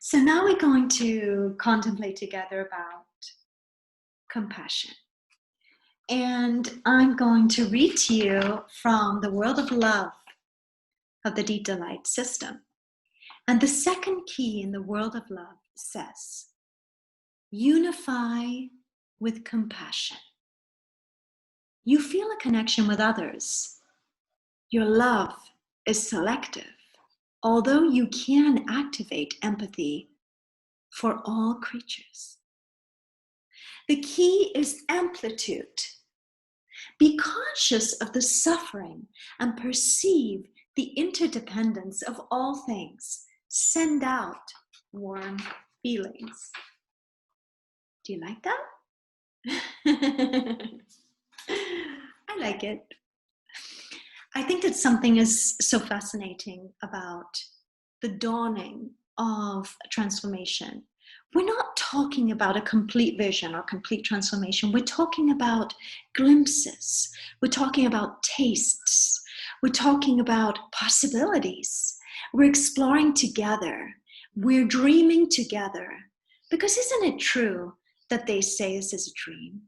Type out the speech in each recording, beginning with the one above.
So now we're going to contemplate together about compassion. And I'm going to read to you from the World of Love of the Deep Delight system. And the second key in the World of Love says, unify with compassion. You feel a connection with others. Your love is selective, although you can activate empathy for all creatures. The key is amplitude. Be conscious of the suffering and perceive the interdependence of all things. Send out warm feelings. Do you like that? I like it. I think that something is so fascinating about the dawning of transformation. We're not talking about a complete vision or complete transformation. We're talking about glimpses. We're talking about tastes. We're talking about possibilities. We're exploring together. We're dreaming together. Because isn't it true that they say this is a dream?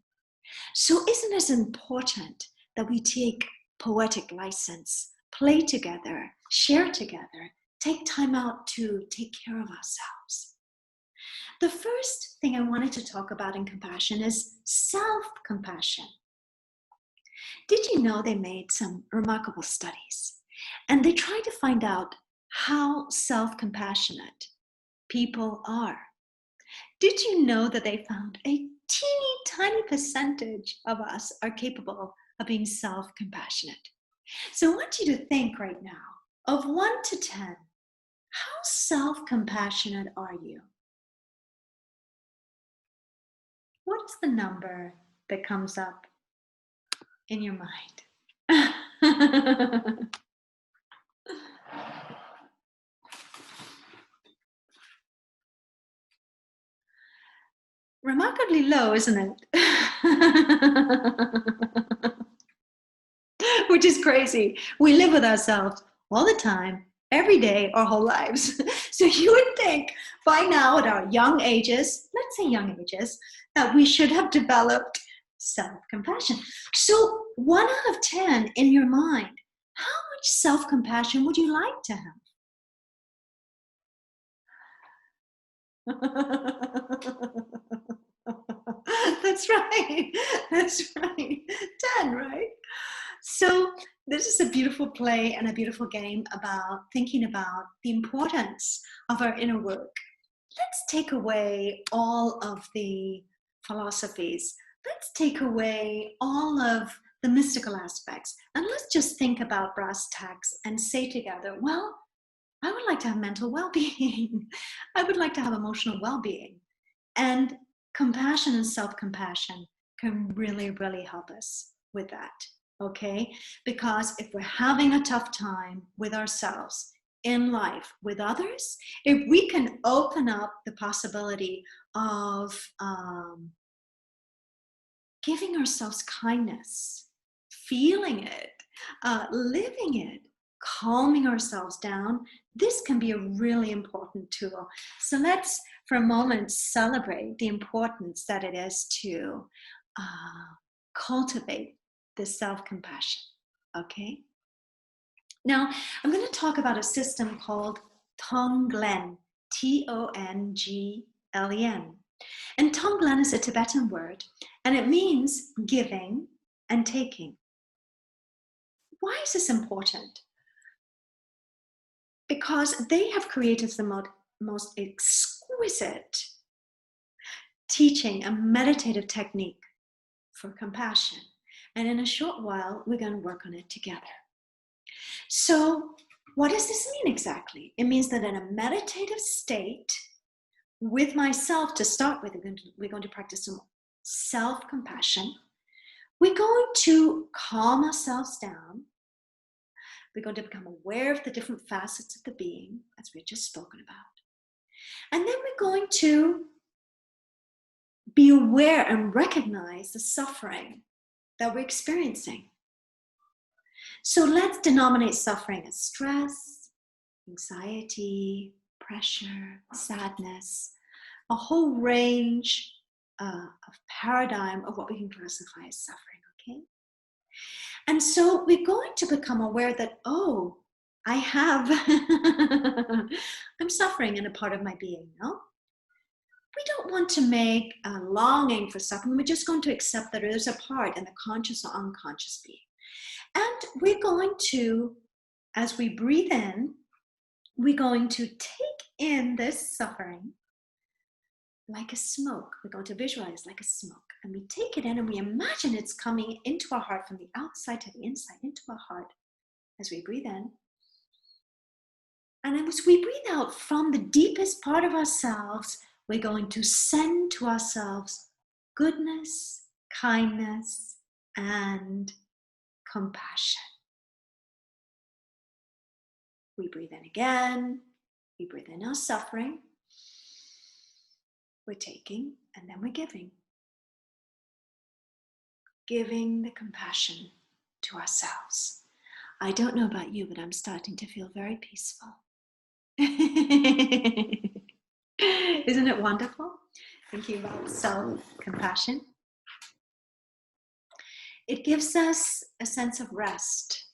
So isn't it important that we take poetic license, play together, share together, take time out to take care of ourselves? The first thing I wanted to talk about in compassion is self-compassion. Did you know they made some remarkable studies? And they tried to find out how self-compassionate people are. Did you know that they found a teeny tiny percentage of us are capable of being self-compassionate? So I want you to think right now, of 1 to 10, how self-compassionate are you? What's the number that comes up in your mind? Remarkably low, isn't it? Which is crazy. We live with ourselves all the time, every day, our whole lives. So you would think by now at our young ages, let's say young ages, that we should have developed self-compassion. So 1 out of 10 in your mind, how much self-compassion would you like to have? That's right. That's right. 10, right? So this is a beautiful play and a beautiful game about thinking about the importance of our inner work. Let's take away all of the philosophies. Let's take away all of the mystical aspects. And let's just think about brass tacks and say together, well, I would like to have mental well-being. I would like to have emotional well-being. And compassion and self-compassion can really, really help us with that, okay? Because if we're having a tough time with ourselves in life, with others, if we can open up the possibility of giving ourselves kindness, feeling it, living it, calming ourselves down, this can be a really important tool. So let's, for a moment, celebrate the importance that it is to cultivate this self-compassion, okay? Now, I'm going to talk about a system called Tonglen, Tonglen. And Tonglen is a Tibetan word, and it means giving and taking. Why is this important? Because they have created the most exquisite teaching, a meditative technique for compassion. And in a short while, we're going to work on it together. So what does this mean exactly? It means that in a meditative state, with myself to start with, we're going to practice some self-compassion. We're going to calm ourselves down. We're going to become aware of the different facets of the being, as we've just spoken about. And then we're going to be aware and recognize the suffering that we're experiencing. So let's denominate suffering as stress, anxiety, pressure, sadness, a whole range of paradigm of what we can classify as suffering, okay? And so we're going to become aware that, oh, I have, I'm suffering in a part of my being, no? We don't want to make a longing for suffering. We're just going to accept that there's a part in the conscious or unconscious being. And we're going to, as we breathe in, we're going to take in this suffering like a smoke. We're going to visualize like a smoke. And we take it in and we imagine it's coming into our heart from the outside to the inside, into our heart as we breathe in. And as we breathe out from the deepest part of ourselves, we're going to send to ourselves goodness, kindness, and compassion. We breathe in again. We breathe in our suffering. We're taking, and then we're giving. Giving the compassion to ourselves. I don't know about you, but I'm starting to feel very peaceful. Isn't it wonderful? Thinking about self-compassion. It gives us a sense of rest.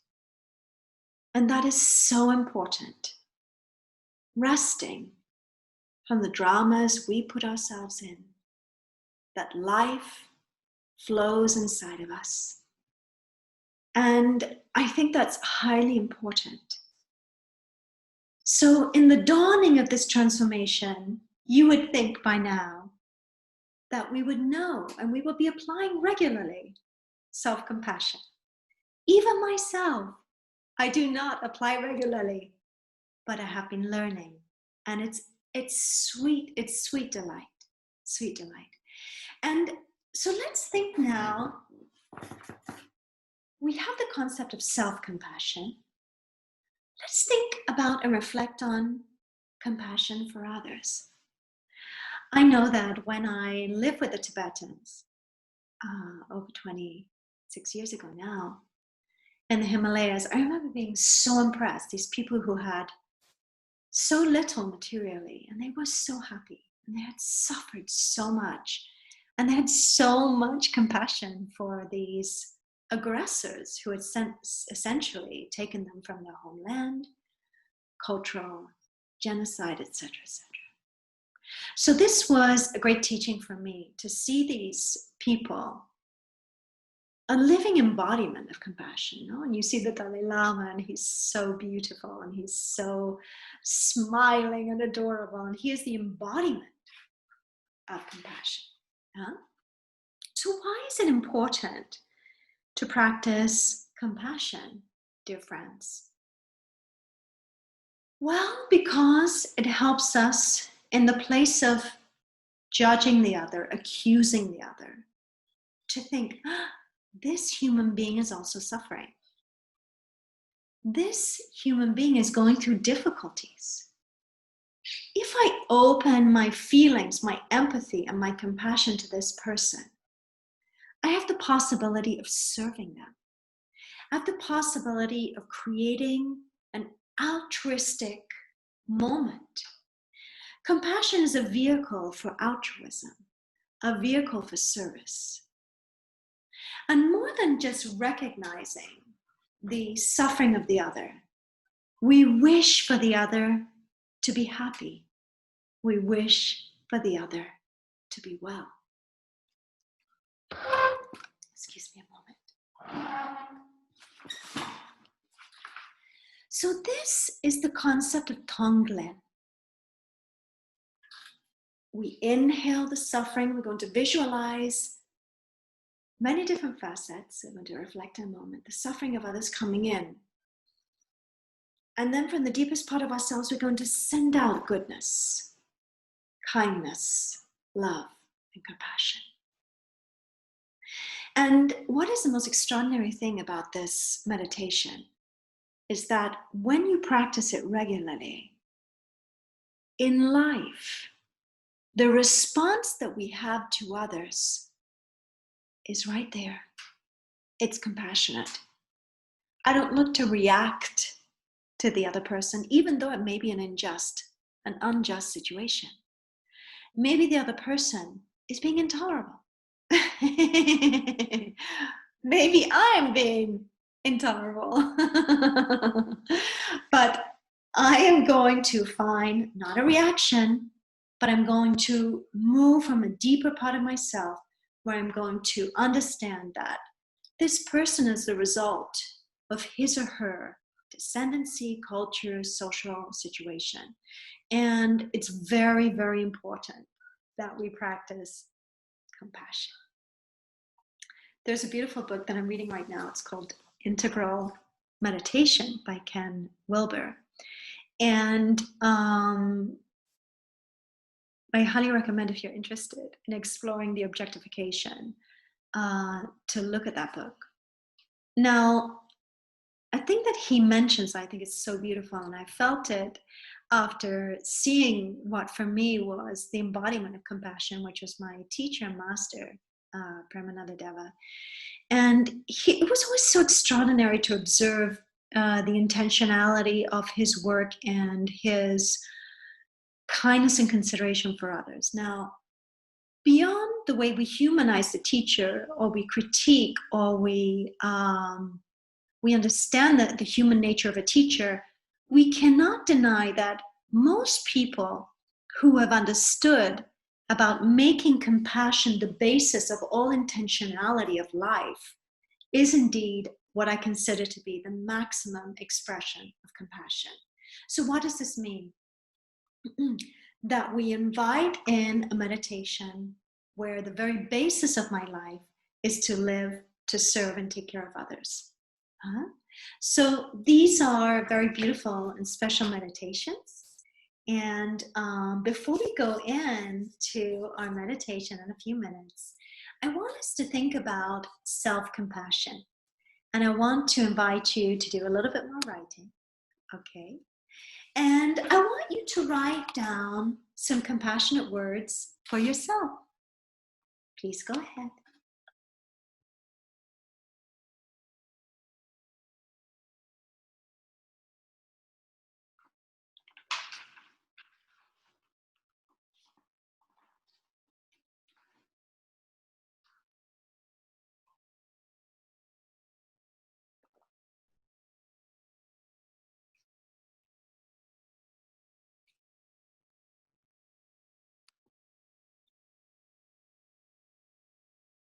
And that is so important. Resting from the dramas we put ourselves in, that life flows inside of us. And I think that's highly important. So in the dawning of this transformation, you would think by now that we would know and we will be applying regularly self-compassion. Even myself, I do not apply regularly, but I have been learning. And it's sweet delight, sweet delight. And so let's think now, we have the concept of self-compassion. Let's think about and reflect on compassion for others. I know that when I lived with the Tibetans, over 26 years ago now, in the Himalayas, I remember being so impressed. These people who had so little materially, and they were so happy, and they had suffered so much, and they had so much compassion for these aggressors who had essentially taken them from their homeland, cultural genocide, etc., etc. So this was a great teaching for me, to see these people, a living embodiment of compassion. You know? And you see the Dalai Lama, and he's so beautiful, and he's so smiling and adorable, and he is the embodiment of compassion. Yeah? So why is it important to practice compassion, dear friends? Well, because it helps us in the place of judging the other, accusing the other, to think, this human being is also suffering. This human being is going through difficulties. If I open my feelings, my empathy, and my compassion to this person, I have the possibility of serving them. I have the possibility of creating an altruistic moment. Compassion is a vehicle for altruism, a vehicle for service. And more than just recognizing the suffering of the other, we wish for the other to be happy. We wish for the other to be well. Excuse me a moment. So this is the concept of Tonglen. We inhale the suffering. We're going to visualize many different facets. We're going to reflect in a moment. The suffering of others coming in. And then from the deepest part of ourselves, we're going to send out goodness, kindness, love, and compassion. And what is the most extraordinary thing about this meditation is that when you practice it regularly, in life, the response that we have to others is right there. It's compassionate. I don't look to react to the other person, even though it may be an unjust an unjust situation. Maybe the other person is being intolerable. Maybe I'm being intolerable. But I am going to find not a reaction, but I'm going to move from a deeper part of myself where I'm going to understand that this person is the result of his or her descendancy, culture, social situation. And it's very, very important that we practice compassion. There's a beautiful book that I'm reading right now. It's called Integral Meditation by Ken Wilber. And I highly recommend, if you're interested in exploring the objectification, to look at that book. Now, I think that he mentions, I think it's so beautiful, and I felt it after seeing what for me was the embodiment of compassion, which was my teacher and master, Premananda Deva. And it was always so extraordinary to observe the intentionality of his work and his kindness and consideration for others. Now, beyond the way we humanize the teacher, or we critique, or we understand the human nature of a teacher, we cannot deny that most people who have understood about making compassion the basis of all intentionality of life is indeed what I consider to be the maximum expression of compassion. So what does this mean? That we invite in a meditation where the very basis of my life is to live, to serve, and take care of others. So these are very beautiful and special meditations. And before we go into our meditation in a few minutes, I want us to think about self-compassion. And I want to invite you to do a little bit more writing, okay? And I want you to write down some compassionate words for yourself. Please go ahead.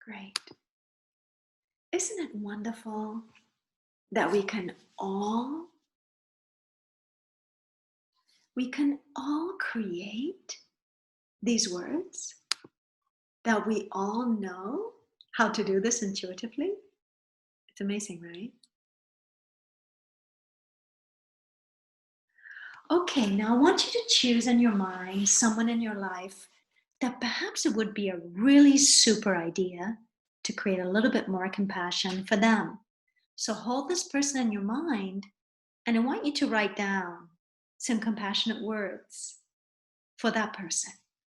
Great. Isn't it wonderful that we can all create these words, that we all know how to do this intuitively? It's amazing, right? Okay, now I want you to choose in your mind someone in your life that perhaps it would be a really super idea to create a little bit more compassion for them. So hold this person in your mind, and I want you to write down some compassionate words for that person,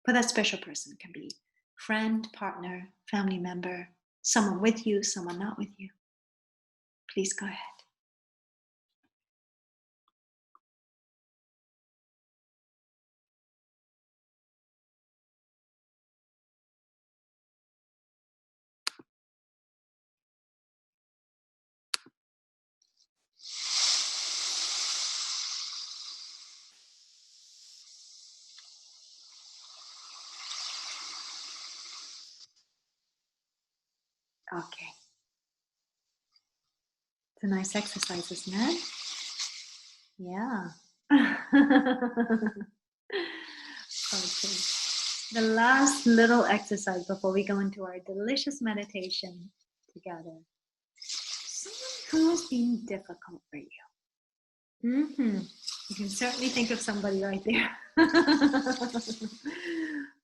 for that special person. It can be friend, partner, family member, someone with you, someone not with you. Please go ahead. Okay. It's a nice exercise, isn't it? Yeah. Okay. The last little exercise before we go into our delicious meditation together. Someone who has been difficult for you. You can certainly think of somebody right there.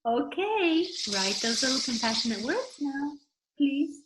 Okay, write those little compassionate words now, please.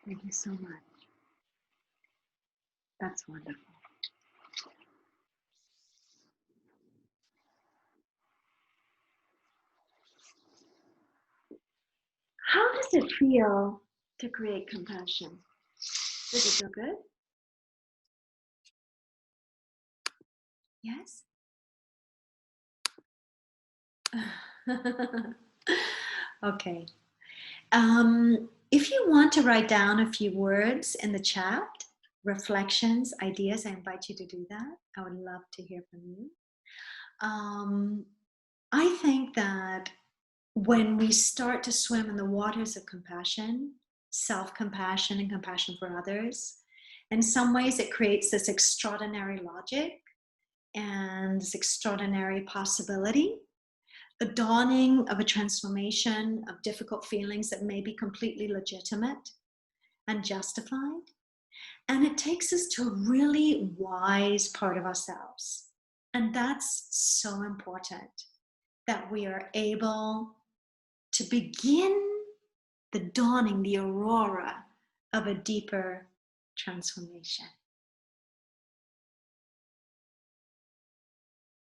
Thank you so much. That's wonderful. How does it feel to create compassion? Does it feel good? Yes? Okay. If you want to write down a few words in the chat, reflections, ideas, I invite you to do that. I would love to hear from you. I think that when we start to swim in the waters of compassion, self-compassion and compassion for others, in some ways it creates this extraordinary logic and this extraordinary possibility, the dawning of a transformation of difficult feelings that may be completely legitimate and justified. And it takes us to a really wise part of ourselves. And that's so important, that we are able to begin the dawning, the aurora of a deeper transformation.